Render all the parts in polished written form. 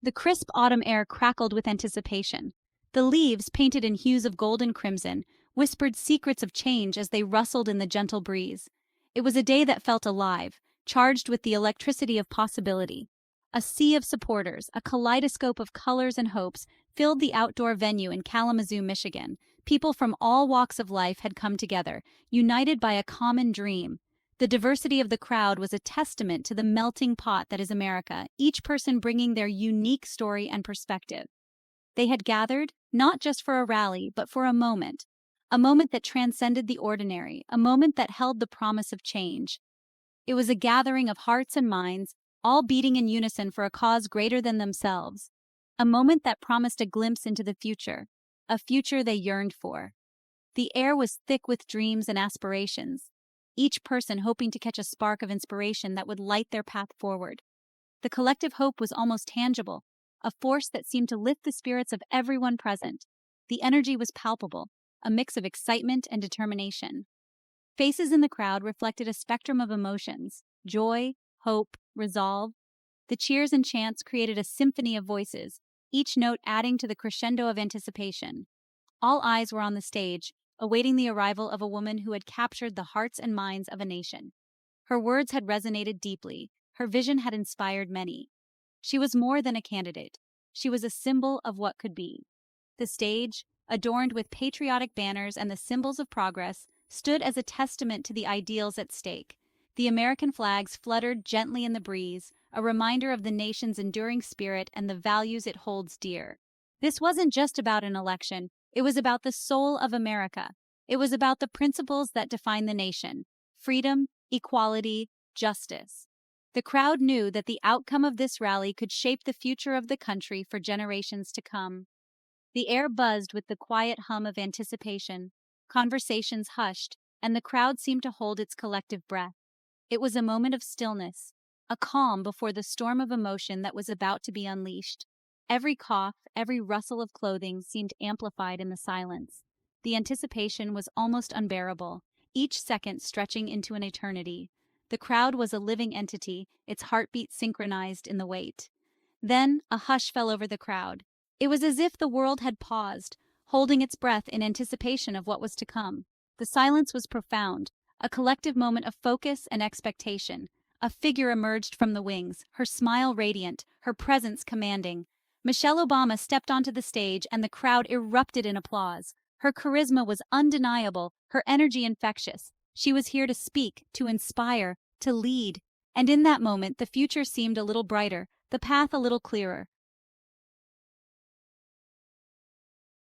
The crisp autumn air crackled with anticipation. The leaves, painted in hues of gold and crimson, whispered secrets of change as they rustled in the gentle breeze. It was a day that felt alive, charged with the electricity of possibility. A sea of supporters, a kaleidoscope of colors and hopes, filled the outdoor venue in Kalamazoo, Michigan. People from all walks of life had come together, united by a common dream. The diversity of the crowd was a testament to the melting pot that is America, each person bringing their unique story and perspective. They had gathered, not just for a rally, but for a moment that transcended the ordinary, a moment that held the promise of change. It was a gathering of hearts and minds, all beating in unison for a cause greater than themselves. A moment that promised a glimpse into the future, a future they yearned for. The air was thick with dreams and aspirations, each person hoping to catch a spark of inspiration that would light their path forward. The collective hope was almost tangible, a force that seemed to lift the spirits of everyone present. The energy was palpable, a mix of excitement and determination. Faces in the crowd reflected a spectrum of emotions: joy, hope, resolve. The cheers and chants created a symphony of voices, each note adding to the crescendo of anticipation. All eyes were on the stage, awaiting the arrival of a woman who had captured the hearts and minds of a nation. Her words had resonated deeply, her vision had inspired many. She was more than a candidate. She was a symbol of what could be. The stage, adorned with patriotic banners and the symbols of progress, stood as a testament to the ideals at stake. The American flags fluttered gently in the breeze, a reminder of the nation's enduring spirit and the values it holds dear. This wasn't just about an election, it was about the soul of America. It was about the principles that define the nation: freedom, equality, justice. The crowd knew that the outcome of this rally could shape the future of the country for generations to come. The air buzzed with the quiet hum of anticipation. Conversations hushed, and the crowd seemed to hold its collective breath. It was a moment of stillness, a calm before the storm of emotion that was about to be unleashed. Every cough, every rustle of clothing seemed amplified in the silence. The anticipation was almost unbearable, each second stretching into an eternity. The crowd was a living entity, its heartbeat synchronized in the wait. Then a hush fell over the crowd. It was as if the world had paused, holding its breath in anticipation of what was to come. The silence was profound, a collective moment of focus and expectation. A figure emerged from the wings, her smile radiant, her presence commanding. Michelle Obama stepped onto the stage and the crowd erupted in applause. Her charisma was undeniable, her energy infectious. She was here to speak, to inspire, to lead. And in that moment, the future seemed a little brighter, the path a little clearer.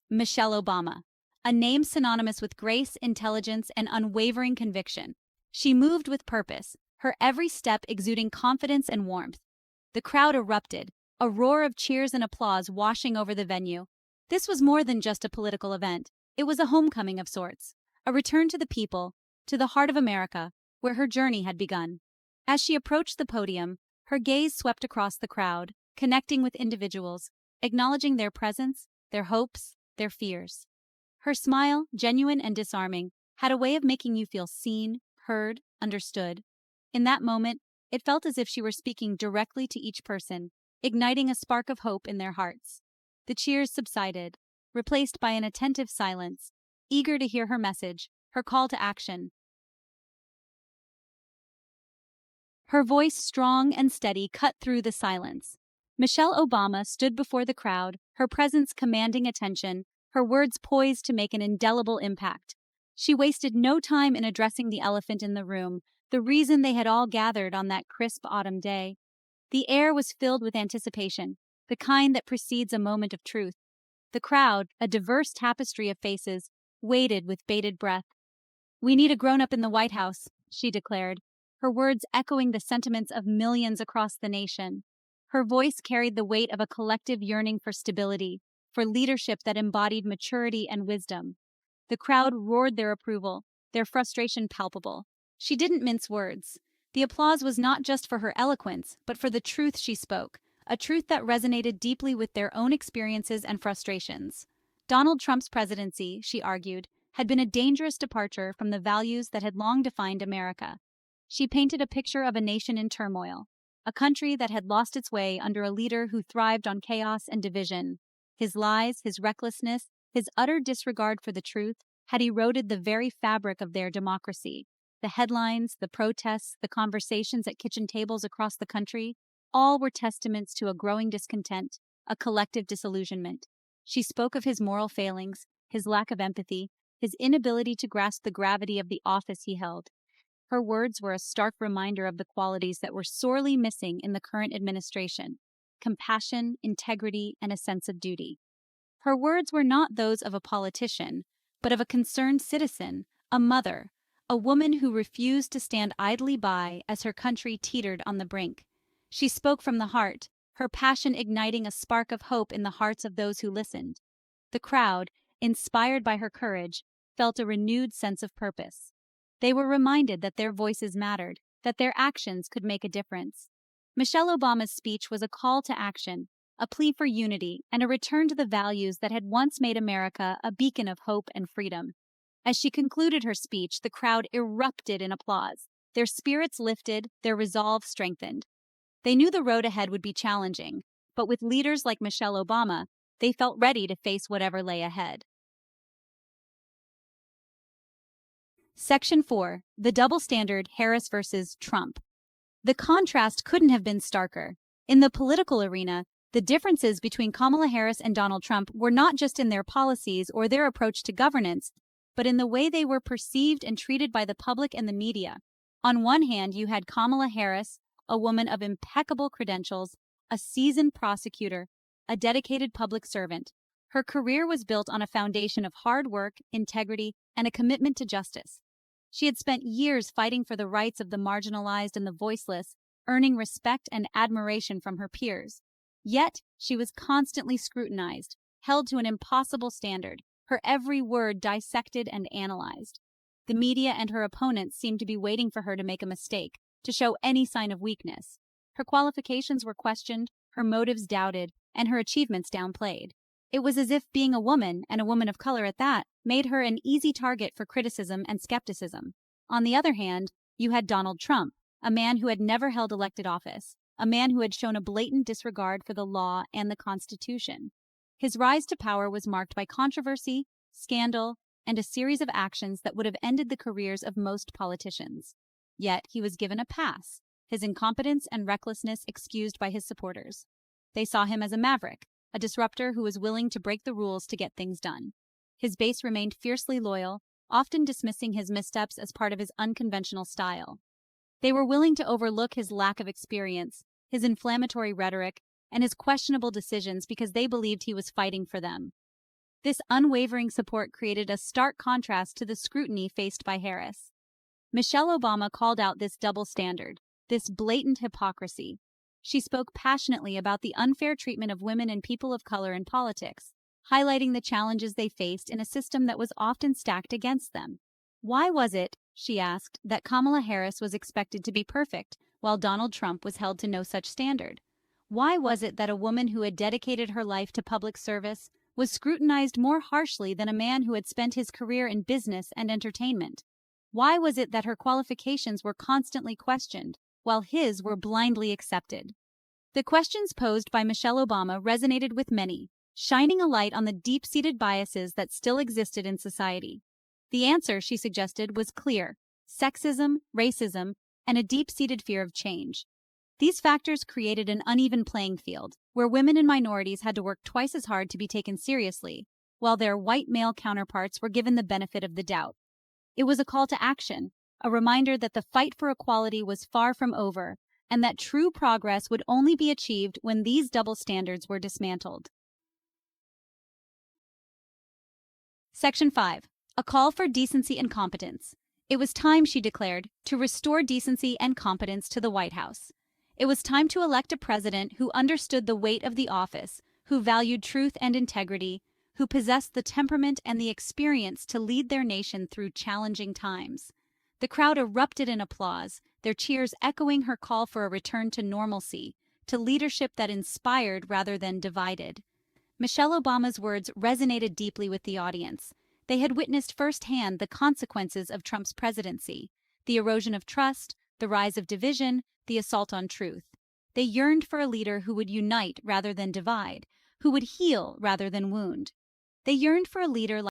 Michelle Obama, a name synonymous with grace, intelligence, and unwavering conviction. She moved with purpose, her every step exuding confidence and warmth. The crowd erupted, a roar of cheers and applause washing over the venue. This was more than just a political event. It was a homecoming of sorts, a return to the people, to the heart of America, where her journey had begun. As she approached the podium, her gaze swept across the crowd, connecting with individuals, acknowledging their presence, their hopes, their fears. Her smile, genuine and disarming, had a way of making you feel seen, heard, understood. In that moment, it felt as if she were speaking directly to each person, igniting a spark of hope in their hearts. The cheers subsided, replaced by an attentive silence, eager to hear her message, her call to action. Her voice, strong and steady, cut through the silence. Michelle Obama stood before the crowd, her presence commanding attention, her words poised to make an indelible impact. She wasted no time in addressing the elephant in the room, the reason they had all gathered on that crisp autumn day. The air was filled with anticipation, the kind that precedes a moment of truth. The crowd, a diverse tapestry of faces, waited with bated breath. "We need a grown-up in the White House," she declared, her words echoing the sentiments of millions across the nation. Her voice carried the weight of a collective yearning for stability, for leadership that embodied maturity and wisdom. The crowd roared their approval, their frustration palpable. She didn't mince words. The applause was not just for her eloquence, but for the truth she spoke, a truth that resonated deeply with their own experiences and frustrations. Donald Trump's presidency, she argued, had been a dangerous departure from the values that had long defined America. She painted a picture of a nation in turmoil, a country that had lost its way under a leader who thrived on chaos and division. His lies, his recklessness, his utter disregard for the truth had eroded the very fabric of their democracy. The headlines, the protests, the conversations at kitchen tables across the country, all were testaments to a growing discontent, a collective disillusionment. She spoke of his moral failings, his lack of empathy, his inability to grasp the gravity of the office he held. Her words were a stark reminder of the qualities that were sorely missing in the current administration: compassion, integrity, and a sense of duty. Her words were not those of a politician, but of a concerned citizen, a mother, a woman who refused to stand idly by as her country teetered on the brink. She spoke from the heart, her passion igniting a spark of hope in the hearts of those who listened. The crowd, inspired by her courage, felt a renewed sense of purpose. They were reminded that their voices mattered, that their actions could make a difference. Michelle Obama's speech was a call to action, a plea for unity, and a return to the values that had once made America a beacon of hope and freedom. As she concluded her speech, the crowd erupted in applause. Their spirits lifted, their resolve strengthened. They knew the road ahead would be challenging, but with leaders like Michelle Obama, they felt ready to face whatever lay ahead. Section 4. The Double Standard, Harris versus Trump. The contrast couldn't have been starker. In the political arena, the differences between Kamala Harris and Donald Trump were not just in their policies or their approach to governance, but in the way they were perceived and treated by the public and the media. On one hand, you had Kamala Harris, a woman of impeccable credentials, a seasoned prosecutor, a dedicated public servant. Her career was built on a foundation of hard work, integrity, and a commitment to justice. She had spent years fighting for the rights of the marginalized and the voiceless, earning respect and admiration from her peers. Yet, she was constantly scrutinized, held to an impossible standard, her every word dissected and analyzed. The media and her opponents seemed to be waiting for her to make a mistake, to show any sign of weakness. Her qualifications were questioned, her motives doubted, and her achievements downplayed. It was as if being a woman, and a woman of color at that, made her an easy target for criticism and skepticism. On the other hand, you had Donald Trump, a man who had never held elected office, a man who had shown a blatant disregard for the law and the Constitution. His rise to power was marked by controversy, scandal, and a series of actions that would have ended the careers of most politicians. Yet he was given a pass, his incompetence and recklessness excused by his supporters. They saw him as a maverick, a disruptor who was willing to break the rules to get things done. His base remained fiercely loyal, often dismissing his missteps as part of his unconventional style. They were willing to overlook his lack of experience, his inflammatory rhetoric, and his questionable decisions because they believed he was fighting for them. This unwavering support created a stark contrast to the scrutiny faced by Harris. Michelle Obama called out this double standard, this blatant hypocrisy. She spoke passionately about the unfair treatment of women and people of color in politics, highlighting the challenges they faced in a system that was often stacked against them. Why was it, she asked, that Kamala Harris was expected to be perfect, while Donald Trump was held to no such standard? Why was it that a woman who had dedicated her life to public service was scrutinized more harshly than a man who had spent his career in business and entertainment? Why was it that her qualifications were constantly questioned, while his were blindly accepted? The questions posed by Michelle Obama resonated with many, shining a light on the deep-seated biases that still existed in society. The answer, she suggested, was clear: sexism, racism, and a deep-seated fear of change. These factors created an uneven playing field, where women and minorities had to work twice as hard to be taken seriously, while their white male counterparts were given the benefit of the doubt. It was a call to action, a reminder that the fight for equality was far from over, and that true progress would only be achieved when these double standards were dismantled. Section 5. A call for decency and competence. It was time, she declared, to restore decency and competence to the White House. It was time to elect a president who understood the weight of the office, who valued truth and integrity, who possessed the temperament and the experience to lead their nation through challenging times. The crowd erupted in applause, their cheers echoing her call for a return to normalcy, to leadership that inspired rather than divided. Michelle Obama's words resonated deeply with the audience. They had witnessed firsthand the consequences of Trump's presidency: the erosion of trust, the rise of division, the assault on truth. They yearned for a leader who would unite rather than divide, who would heal rather than wound. They yearned for a leader